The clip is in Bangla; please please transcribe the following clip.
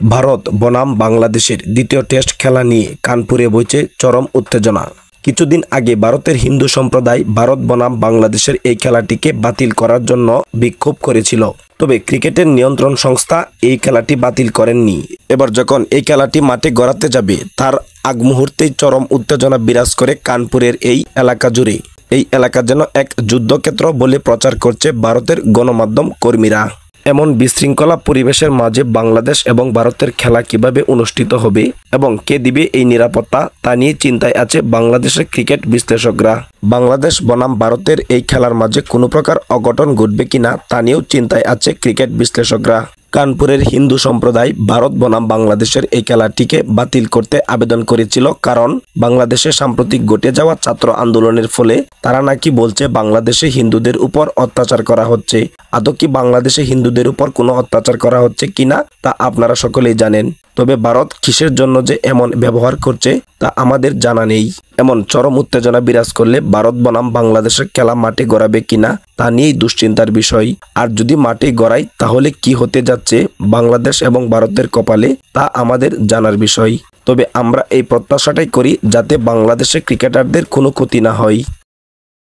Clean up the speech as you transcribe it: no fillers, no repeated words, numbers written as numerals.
ভারত বনাম বাংলাদেশের দ্বিতীয় টেস্ট খেলা নিয়ে কানপুরে বইছে চরম উত্তেজনা। কিছুদিন আগে ভারতের হিন্দু সম্প্রদায় ভারত বনাম বাংলাদেশের এই খেলাটিকে বাতিল করার জন্য বিক্ষোভ করেছিল। তবে ক্রিকেটের নিয়ন্ত্রণ সংস্থা এই খেলাটি বাতিল করেননি। এবার যখন এই খেলাটি মাঠে গড়াতে যাবে তার আগ মুহূর্তেই চরম উত্তেজনা বিরাজ করে কানপুরের এই এলাকা জুড়ে। এই এলাকা যেন এক যুদ্ধক্ষেত্র বলে প্রচার করছে ভারতের গণমাধ্যম কর্মীরা। এমন বিশৃঙ্খলা পরিবেশের মাঝে বাংলাদেশ এবং ভারতের খেলা কিভাবে অনুষ্ঠিত হবে এবং কে দিবে এই নিরাপত্তা তা নিয়ে চিন্তায় আছে বাংলাদেশের ক্রিকেট বিশ্লেষকরা। বাংলাদেশ বনাম ভারতের এই খেলার মাঝে কোনো প্রকার অঘটন ঘটবে কিনা তা নিয়েও চিন্তায় আছে ক্রিকেট বিশ্লেষকরা। কানপুরের হিন্দু সম্প্রদায় ভারত বনাম বাংলাদেশের এই খেলাটিকে বাতিল করতে আবেদন করেছিল, কারণ বাংলাদেশে সাম্প্রতিক ঘটে যাওয়া ছাত্র আন্দোলনের ফলে তারা নাকি বলছে বাংলাদেশে হিন্দুদের উপর অত্যাচার করা হচ্ছে। আদৌ কি বাংলাদেশে হিন্দুদের উপর কোনো অত্যাচার করা হচ্ছে কিনা তা আপনারা সকলেই জানেন। তবে ভারত কিসের জন্য যে এমন ব্যবহার করছে তা আমাদের জানা নেই। এমন চরম উত্তেজনা বিরাজ করলে ভারত বনাম বাংলাদেশের খেলা মাঠে গড়াবে কিনা তা নিয়েই দুশ্চিন্তার বিষয়। আর যদি মাঠে গড়ায় তাহলে কি হতে যাচ্ছে বাংলাদেশ এবং ভারতের কপালে তা আমাদের জানার বিষয়। তবে আমরা এই প্রত্যাশাটাই করি যাতে বাংলাদেশের ক্রিকেটারদের কোনো ক্ষতি না হয়।